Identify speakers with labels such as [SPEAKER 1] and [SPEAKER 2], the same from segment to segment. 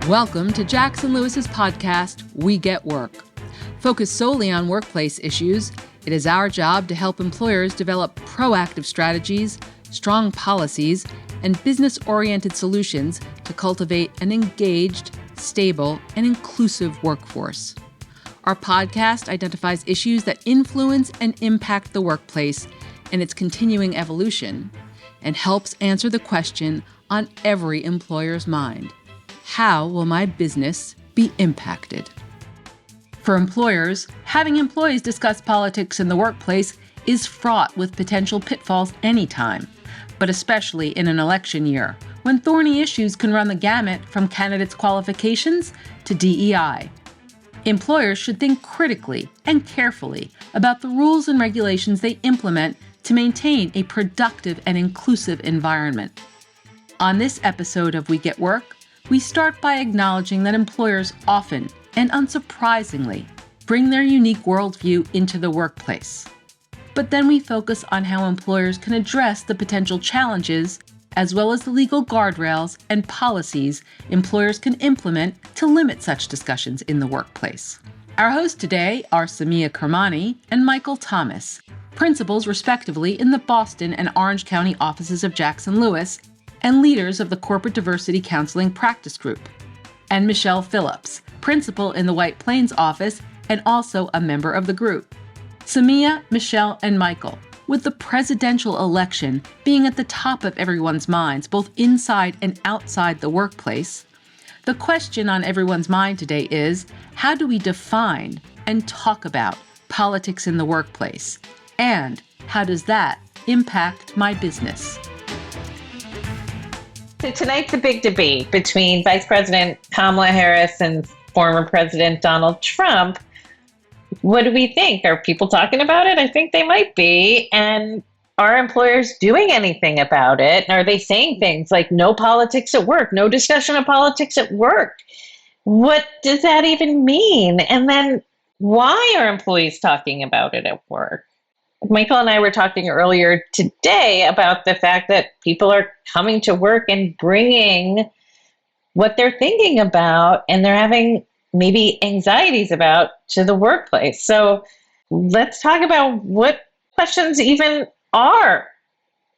[SPEAKER 1] Welcome to Jackson Lewis's podcast, We Get Work. Focused solely on workplace issues, it is our job to help employers develop proactive strategies, strong policies, and business-oriented solutions to cultivate an engaged, stable, and inclusive workforce. Our podcast identifies issues that influence and impact the workplace and its continuing evolution, and helps answer the question on every employer's mind: how will my business be impacted? For employers, having employees discuss politics in the workplace is fraught with potential pitfalls anytime, but especially in an election year, when thorny issues can run the gamut from candidates' qualifications to DEI. Employers should think critically and carefully about the rules and regulations they implement to maintain a productive and inclusive environment. On this episode of We Get Work, we start by acknowledging that employers often, and unsurprisingly, bring their unique worldview into the workplace. But then we focus on how employers can address the potential challenges, as well as the legal guardrails and policies employers can implement to limit such discussions in the workplace. Our hosts today are Samia Kermani and Michael Thomas, principals respectively in the Boston and Orange County offices of Jackson Lewis, and leaders of the Corporate Diversity Counseling Practice Group, and Michelle Phillips, principal in the White Plains office and also a member of the group. Samia, Michelle, and Michael, with the presidential election being at the top of everyone's minds, both inside and outside the workplace, the question on everyone's mind today is, how do we define and talk about politics in the workplace? And how does that impact my business?
[SPEAKER 2] So tonight's a big debate between Vice President Kamala Harris and former President Donald Trump. What do we think? Are people talking about it? I think they might be. And are employers doing anything about it? Are they saying things like no politics at work, no discussion of politics at work? What does that even mean? And then why are employees talking about it at work? Michael and I were talking earlier today about the fact that people are coming to work and bringing what they're thinking about, and they're having maybe anxieties about to the workplace. So let's talk about what questions even are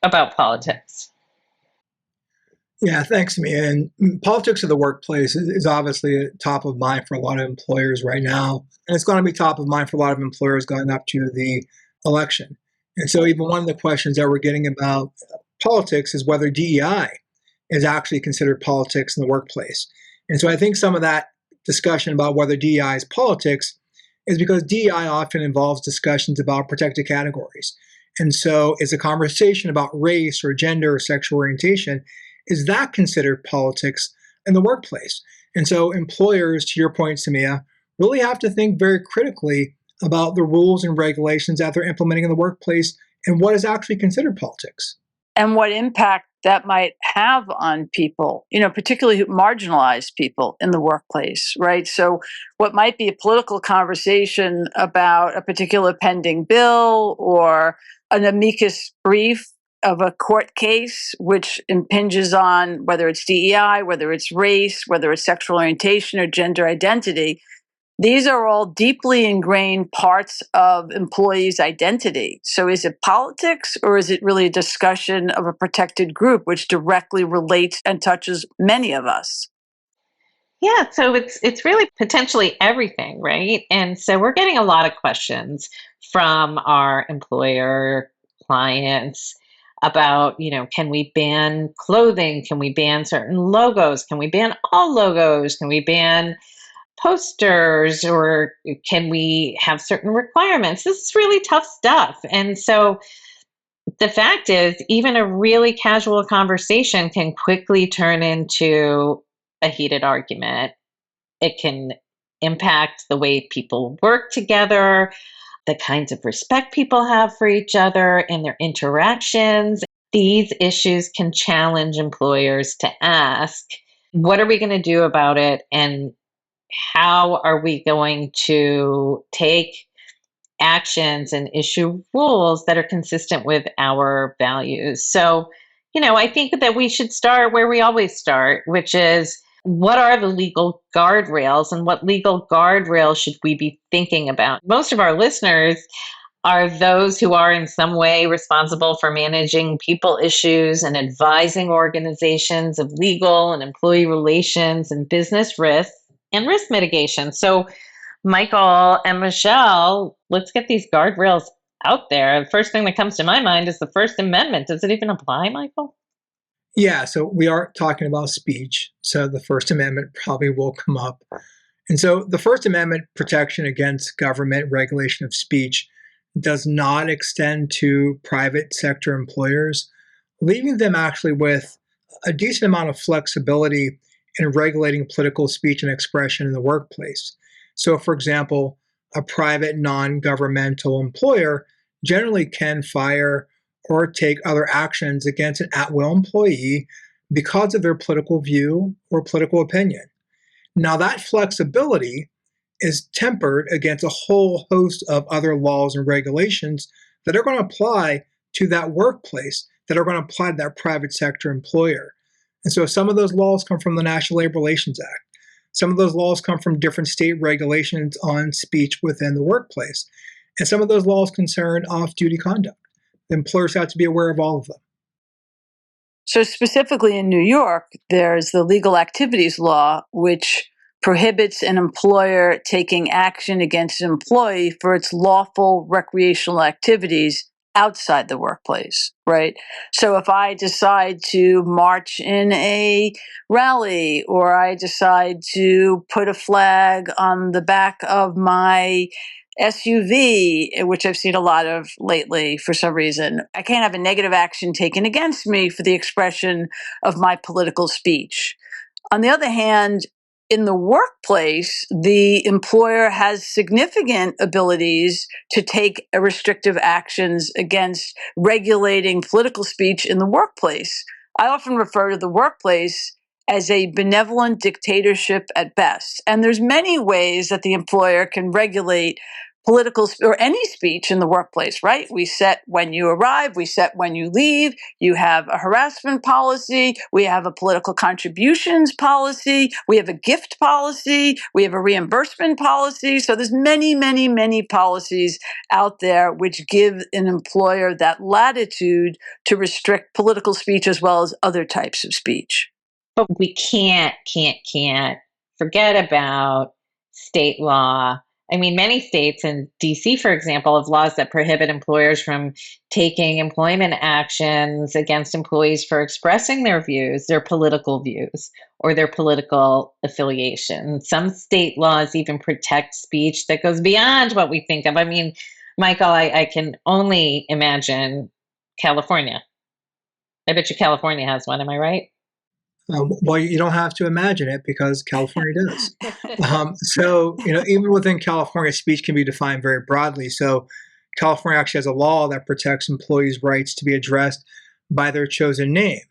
[SPEAKER 2] about politics.
[SPEAKER 3] Yeah, thanks, Mia. And politics of the workplace is obviously top of mind for a lot of employers right now. And it's going to be top of mind for a lot of employers going up to the election. And so even one of the questions that we're getting about politics is whether DEI is actually considered politics in the workplace. And so I think some of that discussion about whether DEI is politics is because DEI often involves discussions about protected categories. And so is a conversation about race or gender or sexual orientation, is that considered politics in the workplace? And so employers, to your point, Samia, really have to think very critically about the rules and regulations that they're implementing in the workplace and what is actually considered politics.
[SPEAKER 4] And what impact that might have on people, particularly marginalized people in the workplace, right? So what might be a political conversation about a particular pending bill or an amicus brief of a court case, which impinges on whether it's DEI, whether it's race, whether it's sexual orientation or gender identity. These are all deeply ingrained parts of employees' identity. So is it politics, or is it really a discussion of a protected group which directly relates and touches many of us?
[SPEAKER 2] Yeah, so it's really potentially everything, right? And so we're getting a lot of questions from our employer clients about, can we ban clothing? Can we ban certain logos? Can we ban all logos? Can we ban posters, or can we have certain requirements? This is really tough stuff. And so the fact is, even a really casual conversation can quickly turn into a heated argument. It can impact the way people work together, the kinds of respect people have for each other and their interactions. These issues can challenge employers to ask, what are we going to do about it? And how are we going to take actions and issue rules that are consistent with our values? So, I think that we should start where we always start, which is what are the legal guardrails and what legal guardrails should we be thinking about? Most of our listeners are those who are in some way responsible for managing people issues and advising organizations of legal and employee relations and business risk and risk mitigation. So, Michael and Michelle, let's get these guardrails out there. The first thing that comes to my mind is the First Amendment. Does it even apply, Michael?
[SPEAKER 3] Yeah, so we are talking about speech. So the First Amendment probably will come up. And so the First Amendment protection against government regulation of speech does not extend to private sector employers, leaving them actually with a decent amount of flexibility in regulating political speech and expression in the workplace. So, for example, a private non-governmental employer generally can fire or take other actions against an at-will employee because of their political view or political opinion. Now, that flexibility is tempered against a whole host of other laws and regulations that are going to apply to that workplace, that are going to apply to that private sector employer. And so some of those laws come from the National Labor Relations Act. Some of those laws come from different state regulations on speech within the workplace. And some of those laws concern off-duty conduct. The employers have to be aware of all of them.
[SPEAKER 4] So specifically in New York, there's the legal activities law, which prohibits an employer taking action against an employee for its lawful recreational activities outside the workplace, right? So if I decide to march in a rally, or I decide to put a flag on the back of my SUV, which I've seen a lot of lately for some reason, I can't have a negative action taken against me for the expression of my political speech. On the other hand, in the workplace, the employer has significant abilities to take restrictive actions against regulating political speech in the workplace. I often refer to the workplace as a benevolent dictatorship at best. And there's many ways that the employer can regulate political or any speech in the workplace, right? We set when you arrive, we set when you leave. You have a harassment policy, we have a political contributions policy, we have a gift policy, we have a reimbursement policy. So there's many, many, many policies out there which give an employer that latitude to restrict political speech as well as other types of speech.
[SPEAKER 2] But we can't forget about state law. I mean, many states, in DC, for example, have laws that prohibit employers from taking employment actions against employees for expressing their views, their political views, or their political affiliation. Some state laws even protect speech that goes beyond what we think of. I mean, Michael, I can only imagine California. I bet you California has one. Am I right?
[SPEAKER 3] Well, you don't have to imagine it because California does. So, even within California, speech can be defined very broadly. So, California actually has a law that protects employees' rights to be addressed by their chosen name.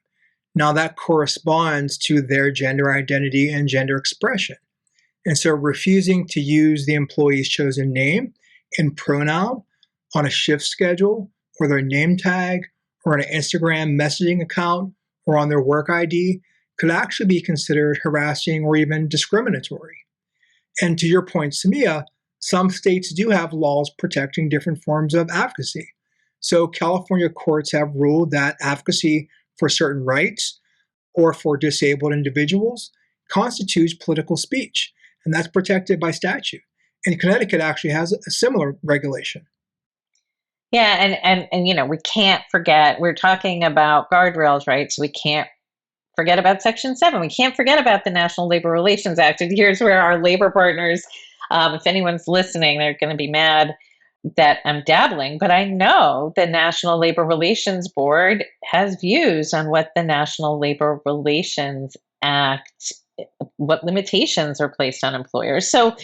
[SPEAKER 3] Now, that corresponds to their gender identity and gender expression. And so, refusing to use the employee's chosen name and pronoun on a shift schedule or their name tag or on an Instagram messaging account or on their work ID could actually be considered harassing or even discriminatory. And to your point, Samia, some states do have laws protecting different forms of advocacy. So California courts have ruled that advocacy for certain rights or for disabled individuals constitutes political speech, and that's protected by statute. And Connecticut actually has a similar regulation.
[SPEAKER 2] Yeah, and we can't forget, we're talking about guardrails, right? So we can't forget about Section 7. We can't forget about the National Labor Relations Act. And here's where our labor partners, if anyone's listening, they're going to be mad that I'm dabbling, but I know the National Labor Relations Board has views on what the National Labor Relations Act, what limitations are placed on employers. So,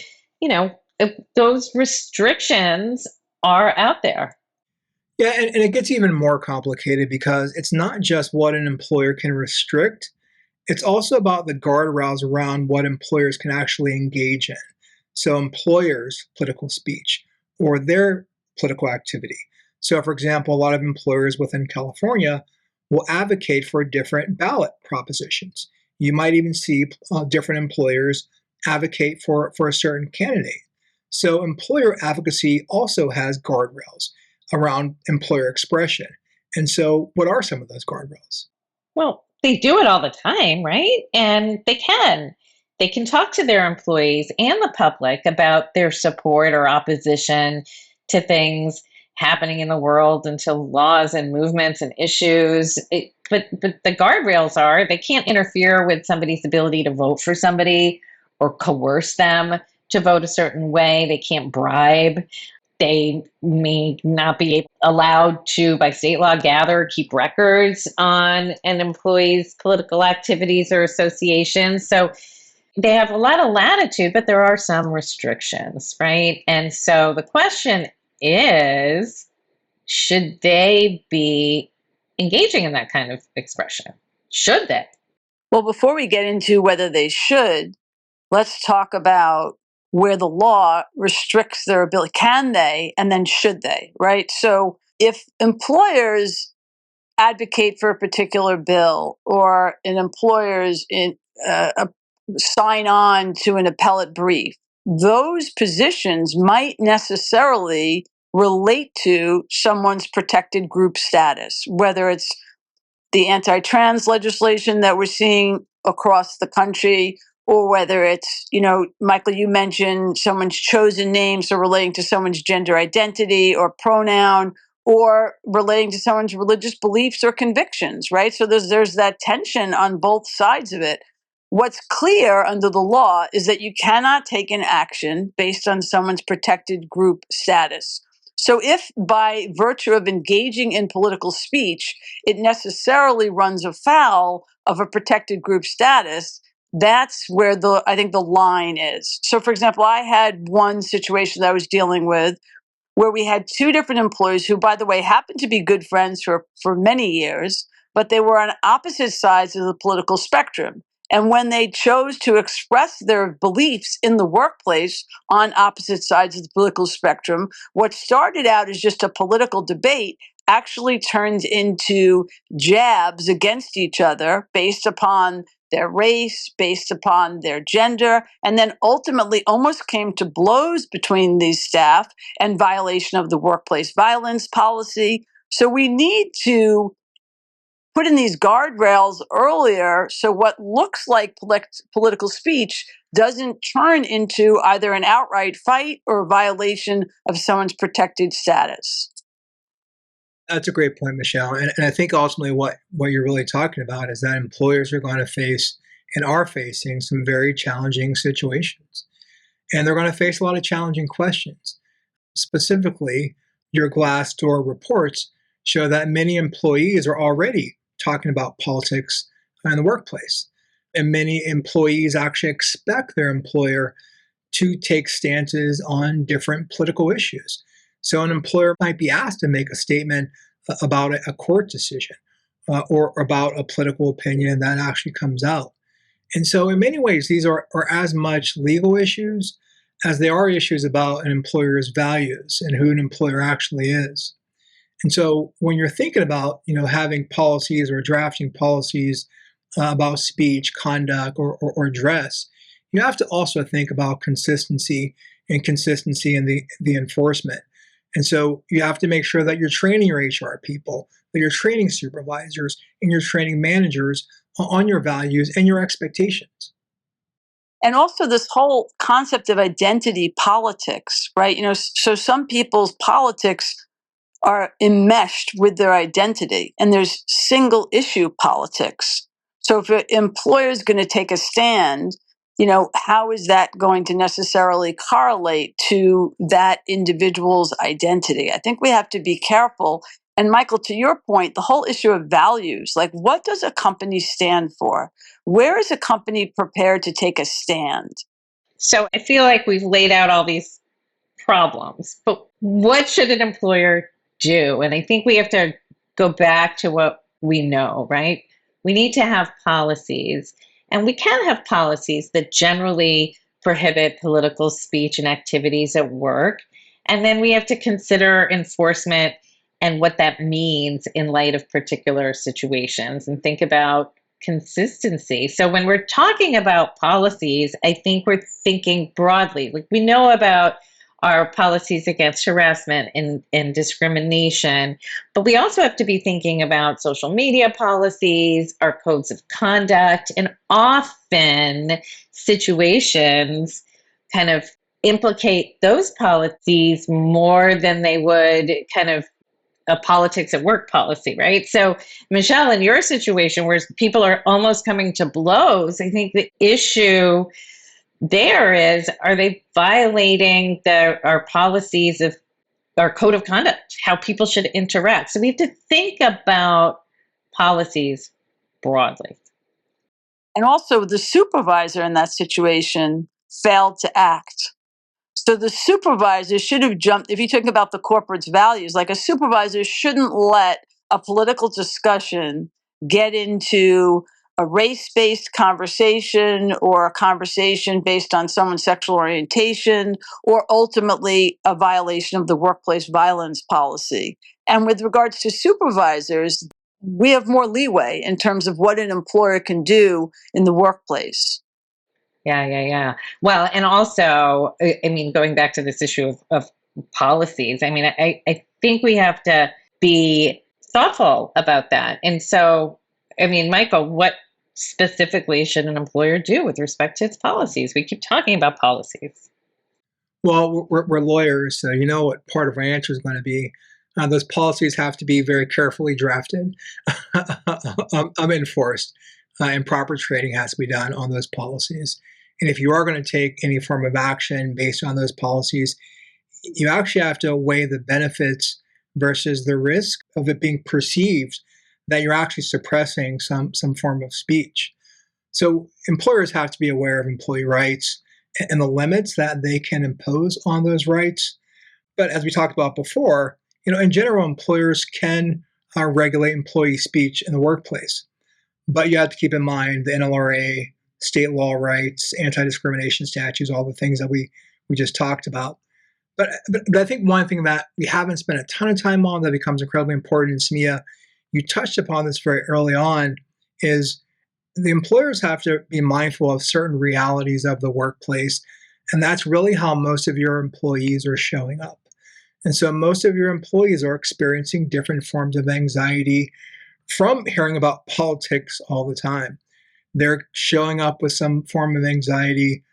[SPEAKER 2] those restrictions are out there.
[SPEAKER 3] Yeah, and it gets even more complicated because it's not just what an employer can restrict, it's also about the guardrails around what employers can actually engage in. So employers' political speech or their political activity. So for example, a lot of employers within California will advocate for different ballot propositions, You might even see different employers advocate for a certain candidate. So employer advocacy also has guardrails around employer expression. And so what are some of those guardrails?
[SPEAKER 2] Well, they do it all the time, right? And they can. They can talk to their employees and the public about their support or opposition to things happening in the world and to laws and movements and issues. But the guardrails are they can't interfere with somebody's ability to vote for somebody or coerce them to vote a certain way. They can't bribe. They may not be allowed to, by state law, gather or keep records on an employee's political activities or associations. So they have a lot of latitude, but there are some restrictions, right? And so the question is, should they be engaging in that kind of expression? Should they?
[SPEAKER 4] Well, before we get into whether they should, let's talk about where the law restricts their ability. Can they, and then should they, right? So if employers advocate for a particular bill or an employer's sign on to an appellate brief, those positions might necessarily relate to someone's protected group status, whether it's the anti-trans legislation that we're seeing across the country, or whether it's, Michael, you mentioned someone's chosen name, so relating to someone's gender identity or pronoun, or relating to someone's religious beliefs or convictions, right? So there's that tension on both sides of it. What's clear under the law is that you cannot take an action based on someone's protected group status. So if by virtue of engaging in political speech, it necessarily runs afoul of a protected group status, that's where I think the line is. So for example, I had one situation that I was dealing with where we had two different employees who, by the way, happened to be good friends for many years, but they were on opposite sides of the political spectrum. And when they chose to express their beliefs in the workplace on opposite sides of the political spectrum, what started out as just a political debate actually turned into jabs against each other based upon their race, based upon their gender, and then ultimately almost came to blows between these staff and violation of the workplace violence policy. So we need to put in these guardrails earlier so what looks like political speech doesn't turn into either an outright fight or a violation of someone's protected status.
[SPEAKER 3] That's a great point, Michelle. And I think ultimately what you're really talking about is that employers are going to face and are facing some very challenging situations. And they're going to face a lot of challenging questions. Specifically, your Glassdoor reports show that many employees are already talking about politics in the workplace. And many employees actually expect their employer to take stances on different political issues. So an employer might be asked to make a statement about a court decision or about a political opinion that actually comes out. And so in many ways, these are as much legal issues as they are issues about an employer's values and who an employer actually is. And so when you're thinking about, having policies or drafting policies about speech, conduct, or dress, you have to also think about consistency in the enforcement. And so you have to make sure that you're training your HR people, that you're training supervisors, and you're training managers on your values and your expectations.
[SPEAKER 4] And also this whole concept of identity politics, right? So some people's politics are enmeshed with their identity, and there's single issue politics. So if an employer is going to take a stand, how is that going to necessarily correlate to that individual's identity? I think we have to be careful. And Michael, to your point, the whole issue of values, like what does a company stand for? Where is a company prepared to take a stand?
[SPEAKER 2] So I feel like we've laid out all these problems, but what should an employer do? And I think we have to go back to what we know, right? We need to have policies, and we can have policies that generally prohibit political speech and activities at work. And then we have to consider enforcement and what that means in light of particular situations, and think about consistency. So when we're talking about policies, I think we're thinking broadly. Like we know about our policies against harassment and discrimination, but we also have to be thinking about social media policies, our codes of conduct, and often situations kind of implicate those policies more than they would kind of a politics at work policy, right? So, Michelle, in your situation where people are almost coming to blows, I think the issue there is, are they violating our policies of our code of conduct, how people should interact? So we have to think about policies broadly.
[SPEAKER 4] And also, the supervisor in that situation failed to act. So the supervisor should have jumped, if you talk about the corporate's values, like a supervisor shouldn't let a political discussion get into a race-based conversation or a conversation based on someone's sexual orientation or ultimately a violation of the workplace violence policy. And with regards to supervisors, we have more leeway in terms of what an employer can do in the workplace.
[SPEAKER 2] Yeah. Well, and also, I mean, going back to this issue of policies, I mean, I think we have to be thoughtful about that. And so, I mean, Michael, what specifically should an employer do with respect to its policies? We keep talking about policies.
[SPEAKER 3] Well, we're lawyers, so you know what part of our answer is going to be. Those policies have to be very carefully drafted, enforced, and proper training has to be done on those policies. And if you are going to take any form of action based on those policies, you actually have to weigh the benefits versus the risk of it being perceived that you're actually suppressing some form of speech. So employers have to be aware of employee rights and the limits that they can impose on those rights. But as we talked about before, in general, employers can regulate employee speech in the workplace. But you have to keep in mind the NLRA, state law rights, anti-discrimination statutes, all the things that we just talked about. But I think one thing that we haven't spent a ton of time on that becomes incredibly important, and Smia, you touched upon this very early on, is the employers have to be mindful of certain realities of the workplace, and that's really how most of your employees are showing up. And so most of your employees are experiencing different forms of anxiety from hearing about politics all the time. They're showing up with some form of anxiety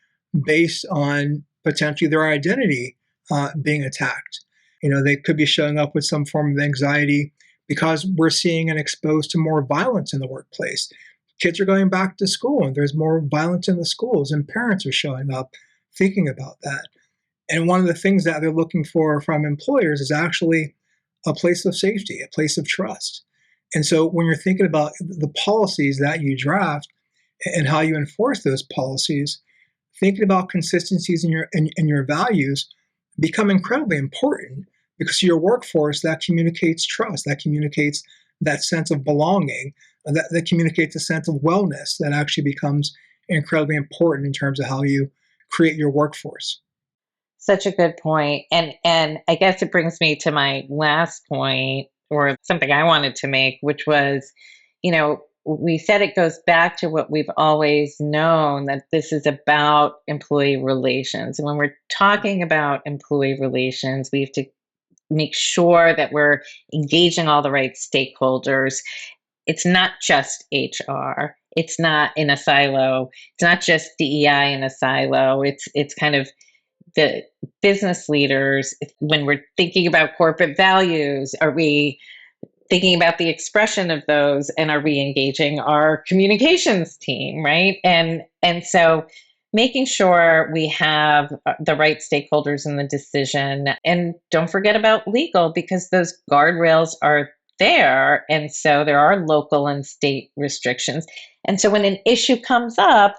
[SPEAKER 3] based on potentially their identity being attacked. They could be showing up with some form of anxiety because we're seeing and exposed to more violence in the workplace. Kids are going back to school and there's more violence in the schools, and parents are showing up thinking about that. And one of the things that they're looking for from employers is actually a place of safety, a place of trust. And so when you're thinking about the policies that you draft and how you enforce those policies, thinking about consistencies in your values become incredibly important, because to your workforce, that communicates trust, that communicates that sense of belonging, that communicates a sense of wellness that actually becomes incredibly important in terms of how you create your workforce.
[SPEAKER 2] Such a good point. And I guess it brings me to my last point, or something I wanted to make, which was, we said it goes back to what we've always known, that this is about employee relations. And when we're talking about employee relations, we have to make sure that we're engaging all the right stakeholders. It's not just HR. It's not in a silo. It's not just DEI in a silo. It's kind of the business leaders. When we're thinking about corporate values, are we thinking about the expression of those, and are we engaging our communications team, right? And so making sure we have the right stakeholders in the decision. And don't forget about legal, because those guardrails are there. And so there are local and state restrictions. And so when an issue comes up,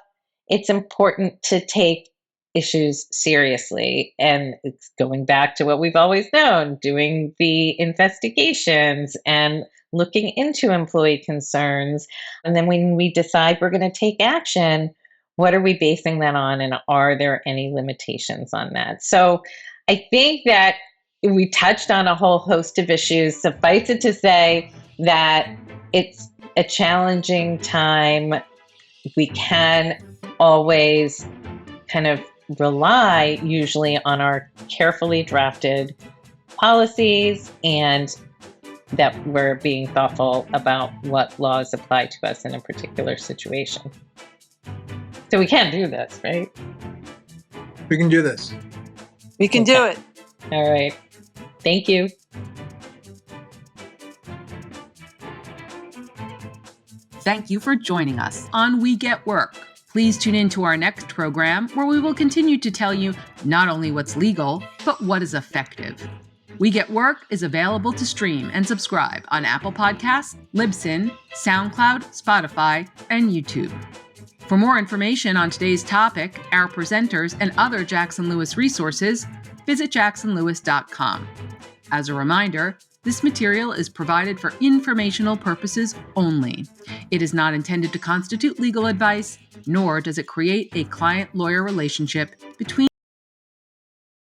[SPEAKER 2] it's important to take issues seriously. And it's going back to what we've always known, doing the investigations and looking into employee concerns. And then when we decide we're going to take action, what are we basing that on? And are there any limitations on that? So I think that we touched on a whole host of issues. Suffice it to say that it's a challenging time, we can always kind of rely usually on our carefully drafted policies and that we're being thoughtful about what laws apply to us in a particular situation. So we can do this, right?
[SPEAKER 3] We can do this.
[SPEAKER 4] We can do it.
[SPEAKER 2] All right. Thank you.
[SPEAKER 1] Thank you for joining us on We Get Work. Please tune in to our next program where we will continue to tell you not only what's legal, but what is effective. We Get Work is available to stream and subscribe on Apple Podcasts, Libsyn, SoundCloud, Spotify, and YouTube. For more information on today's topic, our presenters, and other Jackson Lewis resources, visit jacksonlewis.com. As a reminder, this material is provided for informational purposes only. It is not intended to constitute legal advice, nor does it create a client-lawyer relationship between